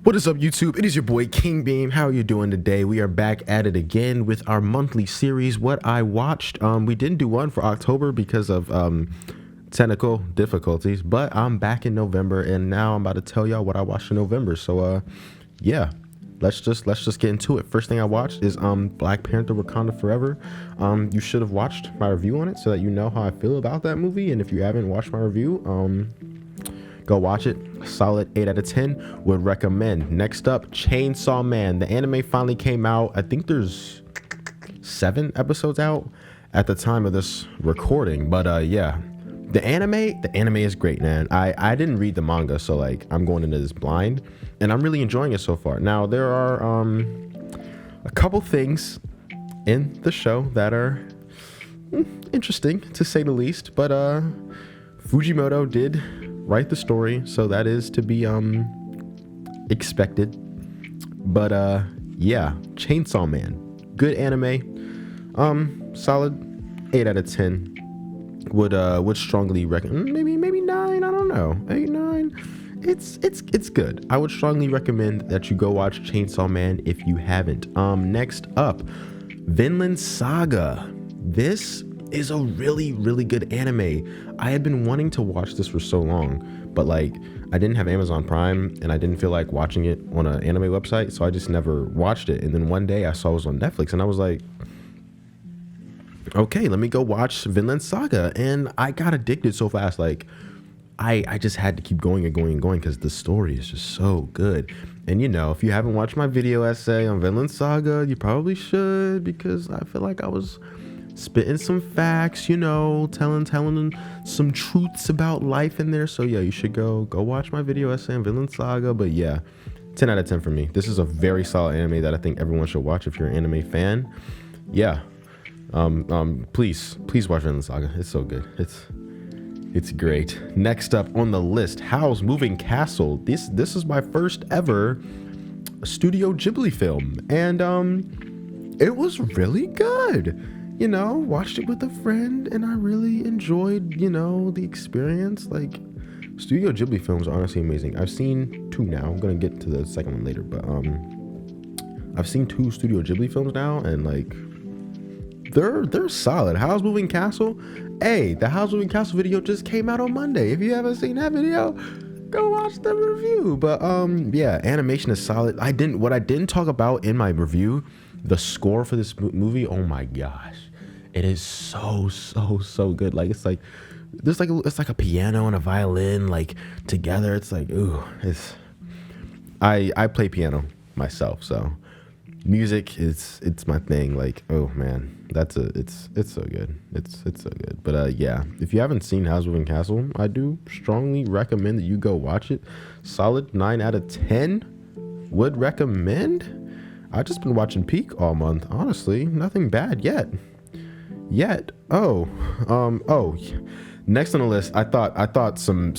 What is up, YouTube? It is your boy King Beam. How are you doing today? We are back at it again with our monthly series, What I Watched. We didn't do one for October because of technical difficulties, but I'm back in November, and now I'm about to tell y'all what I watched in November. So, yeah, let's just get into it. First thing I watched is Black Panther: Wakanda Forever. You should have watched my review on it so that you know how I feel about that movie. And if you haven't watched my review, go watch it. Solid 8 out of 10. Would recommend. Next up, Chainsaw Man. The anime finally came out. I think there's 7 episodes out at the time of this recording. But yeah, the anime is great, man. I didn't read the manga, so like I'm going into this blind, and I'm really enjoying it so far. Now there are a couple things in the show that are interesting to say the least, but Fujimoto did write the story, so that is to be expected. But yeah, Chainsaw Man, good anime. Solid 8 out of 10. Would strongly recommend. Maybe 9. I don't know. 8, 9. It's good. I would strongly recommend that you go watch Chainsaw Man if you haven't. Next up, Vinland Saga. This is a really good anime. I had been wanting to watch this for so long, but like I didn't have Amazon Prime and I didn't feel like watching it on an anime website, so I just never watched it. And then one day I saw it was on Netflix and I was like, okay, let me go watch Vinland Saga. And I got addicted so fast. Like I just had to keep going and going and going because the story is just so good. And you know, if you haven't watched my video essay on Vinland Saga, you probably should, because I feel like I was spitting some facts, you know, telling some truths about life in there. So yeah, you should go watch my video essay on Vinland Saga. But yeah, 10 out of 10 for me. This is a very solid anime that I think everyone should watch if you're an anime fan. Yeah. Please watch Vinland Saga. It's so good. It's great. Next up on the list, Howl's Moving Castle. This is my first ever Studio Ghibli film, and it was really good. You know, watched it with a friend and I really enjoyed, you know, the experience. Like, Studio Ghibli films are honestly amazing. I've seen 2 now. I'm gonna get to the second one later, but I've seen 2 Studio Ghibli films now, and like they're solid. Howl's Moving Castle. Hey, the Howl's Moving Castle video just came out on Monday. If you haven't seen that video, go watch the review. But yeah, animation is solid. What I didn't talk about in my review, the score for this movie. Oh my gosh, it is so good. Like it's like a piano and a violin like together. It's like, ooh, I play piano myself, so music it's my thing. Like, oh man, it's so good. It's so good. But yeah, if you haven't seen Howl's Moving Castle, I do strongly recommend that you go watch it. Solid 9 out of 10. Would recommend. I've just been watching Peak all month. Honestly, nothing bad yet. Oh, next on the list, I thought some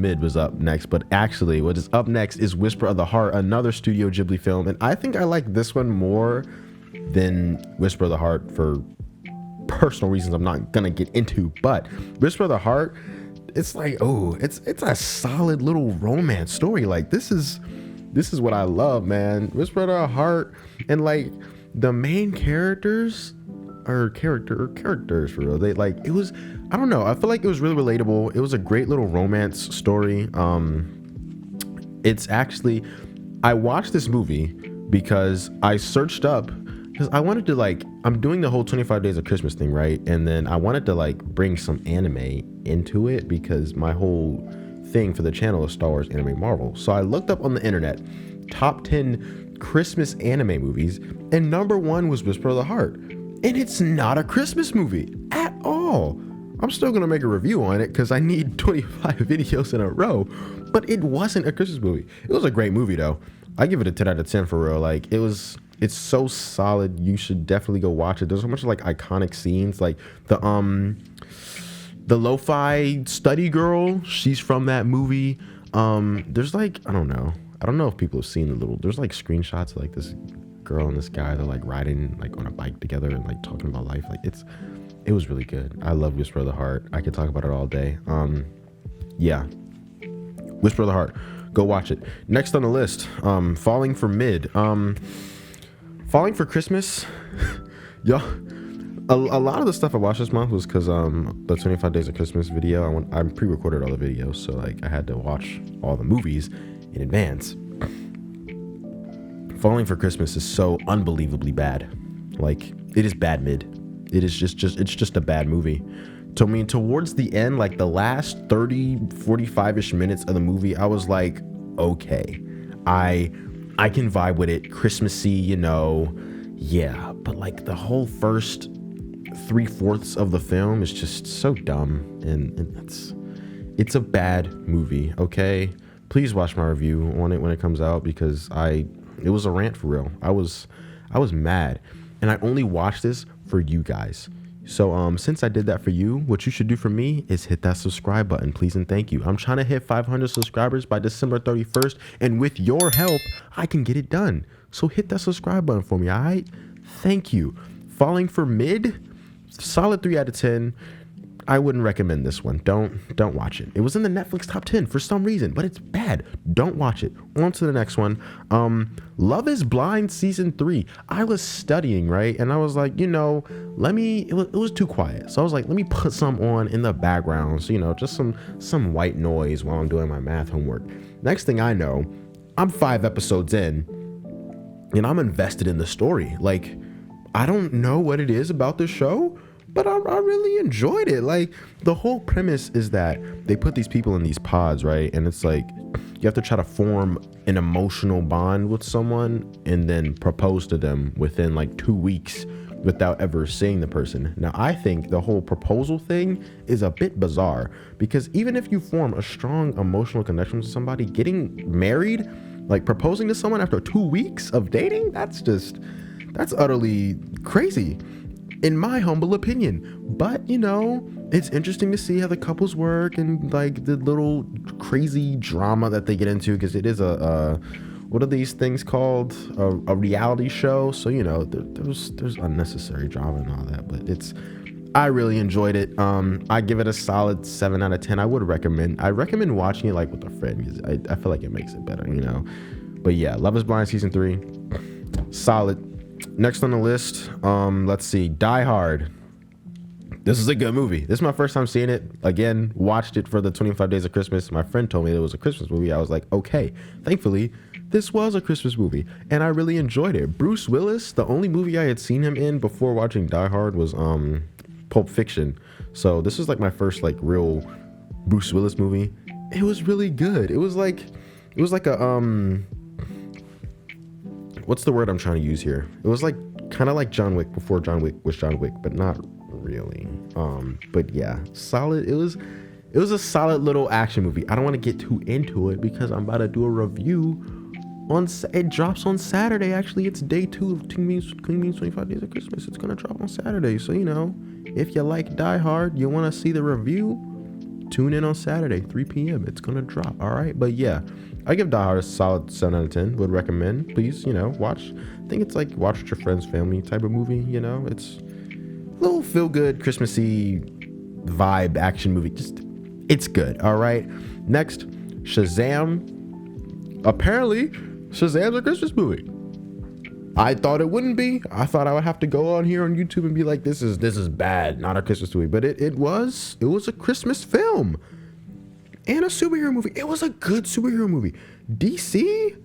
mid was up next, but actually what is up next is Whisper of the Heart, another Studio Ghibli film, and I think I like this one more than Whisper of the Heart for personal reasons I'm not gonna get into. But Whisper of the Heart, it's like, oh, it's a solid little romance story. Like this is what I love, man. Whisper of the Heart, and like the main characters are characters for real. They like, it was, I don't know, I feel like it was really relatable. It was a great little romance story. It's actually, I watched this movie because I searched up, because I wanted to, like, I'm doing the whole 25 Days of Christmas thing, right? And then I wanted to like bring some anime into it because my whole thing for the channel is Star Wars, anime, Marvel. So I looked up on the internet top 10 Christmas anime movies, and number 1 was Whisper of the Heart. And it's not a Christmas movie at all. I'm still gonna make a review on it because I need 25 videos in a row, but it wasn't a Christmas movie. It was a great movie though. I give it a 10 out of 10 for real. Like it's so solid. You should definitely go watch it. There's so much like iconic scenes, like the lo-fi study girl. She's from that movie. There's like, I don't know if people have seen there's like screenshots of like this girl and this guy, they're like riding like on a bike together and like talking about life. Like it was really good. I love Whisper of the Heart. I could talk about it all day. Yeah, Whisper of the Heart, Go watch it. Next on the list, Falling for Mid. Falling for Christmas. Y'all, a lot of the stuff I watched this month was because the 25 Days of Christmas video. I pre-recorded all the videos, so like I had to watch all the movies in advance. Falling for Christmas is so unbelievably bad. Like, it is bad mid. It is it's just a bad movie. To me, towards the end, like the last 30, 45-ish minutes of the movie, I was like, okay, I can vibe with it. Christmassy, you know, yeah. But like the whole first 3/4 of the film is just so dumb, and it's a bad movie. Okay, please watch my review on it when it comes out, because it was a rant for real. I was mad, and I only watched this for you guys. So since I did that for you, what you should do for me is hit that subscribe button, please and thank you. I'm trying to hit 500 subscribers by December 31st, and with your help, I can get it done. So hit that subscribe button for me, all right? Thank you. Falling for Mid, solid 3 out of 10. I wouldn't recommend this one. Don't watch it. It was in the Netflix top 10 for some reason, but it's bad. Don't watch it. On to the next one. Love is Blind season 3. I was studying, right? And I was like, you know, it was too quiet. So I was like, let me put some on in the background. So, you know, just some white noise while I'm doing my math homework. Next thing I know, I'm 5 episodes in and I'm invested in the story. Like, I don't know what it is about the show, but I really enjoyed it. Like, the whole premise is that they put these people in these pods, right? And it's like you have to try to form an emotional bond with someone and then propose to them within like 2 weeks without ever seeing the person. Now, I think the whole proposal thing is a bit bizarre, because even if you form a strong emotional connection with somebody, getting married, like proposing to someone after 2 weeks of dating, that's utterly crazy, in my humble opinion. But, you know, it's interesting to see how the couples work and like the little crazy drama that they get into, because it is what are these things called? A reality show. So, you know, there's unnecessary drama and all that, but I really enjoyed it. I give it a solid 7 out of 10. I recommend watching it like with a friend, because I feel like it makes it better, you know. But yeah, Love is Blind season 3, solid. Next on the list, let's see, Die Hard. This is a good movie. This is my first time seeing it. Again, watched it for the 25 Days of Christmas. My friend told me it was a Christmas movie. I was like, okay. Thankfully, this was a Christmas movie, and I really enjoyed it. Bruce Willis, the only movie I had seen him in before watching Die Hard was Pulp Fiction. So this is like my first like real Bruce Willis movie. It was really good. It was like a what's the word I'm trying to use here? It was like kind of like John Wick before John Wick was John Wick, but not really. But yeah, solid. It was a solid little action movie. I don't want to get too into it because I'm about to do a review it drops on Saturday. Actually, it's day 2 of Clean Beans 25 Days of Christmas. It's gonna drop on Saturday. So, you know, if you like Die Hard, you want to see the review, tune in on Saturday, 3 p.m. It's gonna drop. All right, but yeah, I give Die Hard a solid 7 out of 10. Would recommend. Please, you know, watch. I think it's like watch with your friends, family type of movie. You know, it's a little feel good, Christmassy vibe action movie. It's good. All right. Next, Shazam. Apparently, Shazam's a Christmas movie. I thought it wouldn't be. I thought I would have to go on here on YouTube and be like, this is bad, not a Christmas movie. But it was a Christmas film and a superhero movie. It was a good superhero movie. DC's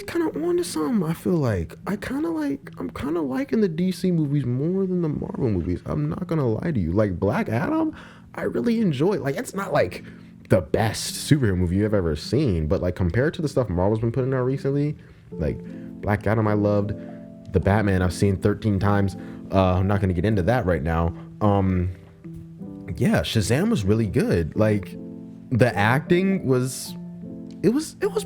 kind of on to something. I feel like I'm kind of liking the DC movies more than the Marvel movies. I'm not gonna lie to you. Like Black Adam, I really enjoy. Like, it's not like the best superhero movie you've ever seen, but like compared to the stuff Marvel's been putting out recently, like Black Adam I loved. The Batman I've seen 13 times. I'm not gonna get into that right now. Yeah, Shazam was really good. Like, the acting was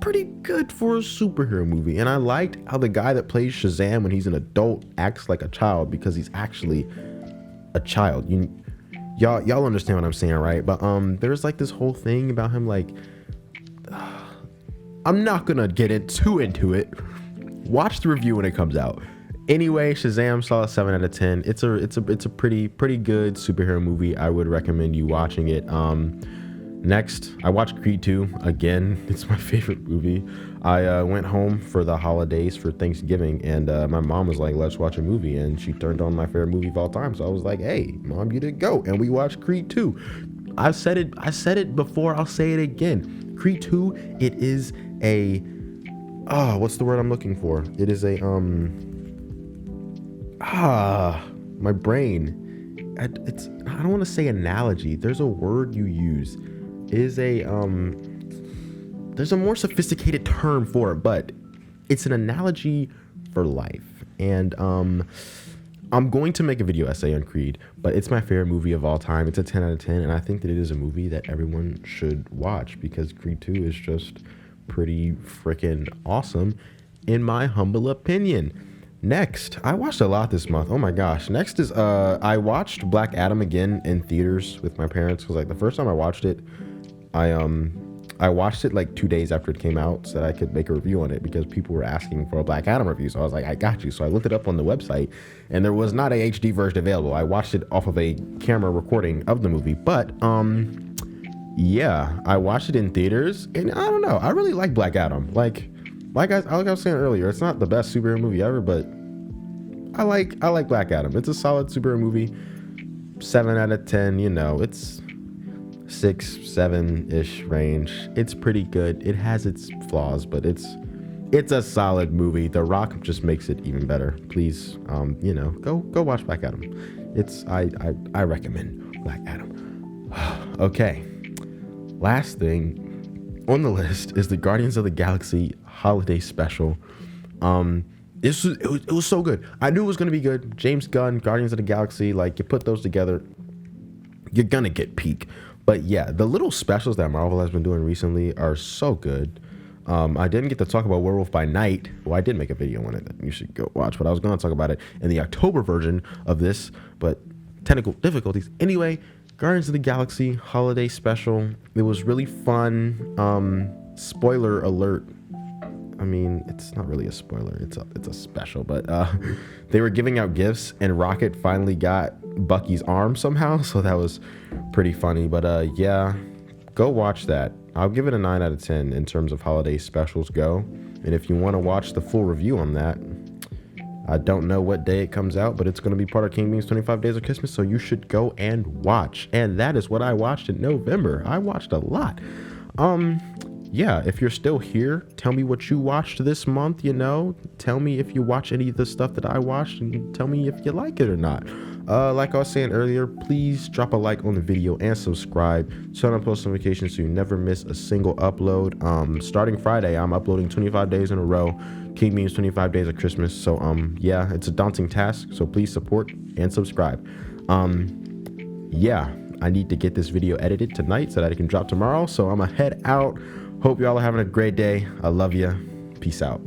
pretty good for a superhero movie, and I liked how the guy that plays Shazam when he's an adult acts like a child, because he's actually a child. Y'all understand what I'm saying, right? But there's like this whole thing about him, like, I'm not gonna get too into it. Watch the review when it comes out. Anyway, Shazam, saw a 7 out of 10. It's a pretty good superhero movie. I would recommend you watching it. Next, I watched Creed 2 again. It's my favorite movie. I went home for the holidays for Thanksgiving, and my mom was like, let's watch a movie. And she turned on my favorite movie of all time. So I was like, hey, mom, you did go. And we watched Creed 2. I said it before, I'll say it again. Creed 2, it is a, what's the word I'm looking for? It is a, my brain. I don't want to say analogy. There's a word you use. Is a there's a more sophisticated term for it, but it's an analogy for life. And I'm going to make a video essay on Creed, but it's my favorite movie of all time. It's a 10 out of 10, and I think that it is a movie that everyone should watch because Creed 2 is just pretty freaking awesome in my humble opinion. Next, I watched a lot this month. Oh my gosh. Next is I watched Black Adam again in theaters with my parents, because like the first time I watched it, I watched it like 2 days after it came out so that I could make a review on it because people were asking for a Black Adam review. So I was like, I got you. So I looked it up on the website and there was not a HD version available. I watched it off of a camera recording of the movie, but yeah, I watched it in theaters and I don't know. I really like Black Adam. Like I was saying earlier, it's not the best superhero movie ever, but I like Black Adam. It's a solid superhero movie. 7 out of 10, you know, it's 6, 7-ish range. It's pretty good. It has its flaws, but it's a solid movie. The Rock just makes it even better. Please, you know, go watch Black Adam. I recommend Black Adam. Okay. Last thing on the list is the Guardians of the Galaxy holiday special. It was so good. I knew it was gonna be good. James Gunn, Guardians of the Galaxy, like you put those together, you're gonna get peak. But yeah, the little specials that Marvel has been doing recently are so good. I didn't get to talk about Werewolf by Night. Well, I did make a video on it that you should go watch, but I was going to talk about it in the October version of this, but technical difficulties. Anyway, Guardians of the Galaxy holiday special. It was really fun. Spoiler alert. I mean, it's not really a spoiler. It's a special, but they were giving out gifts, and Rocket finally got Bucky's arm somehow, so that was pretty funny. But yeah, go watch that. I'll give it a 9 out of 10 in terms of holiday specials go. And if you want to watch the full review on that, I don't know what day it comes out, but it's going to be part of King Bean's 25 Days of Christmas, so you should go and watch. And that is what I watched in November. I watched a lot. Yeah, if you're still here, tell me what you watched this month, you know. Tell me if you watch any of the stuff that I watched and tell me if you like it or not. Like I was saying earlier, please drop a like on the video and subscribe. Turn on post notifications so you never miss a single upload. Starting Friday, I'm uploading 25 days in a row. King Bean's 25 Days of Christmas. So, yeah, it's a daunting task. So please support and subscribe. Yeah, I need to get this video edited tonight so that it can drop tomorrow. So I'm gonna head out. Hope y'all are having a great day. I love you. Peace out.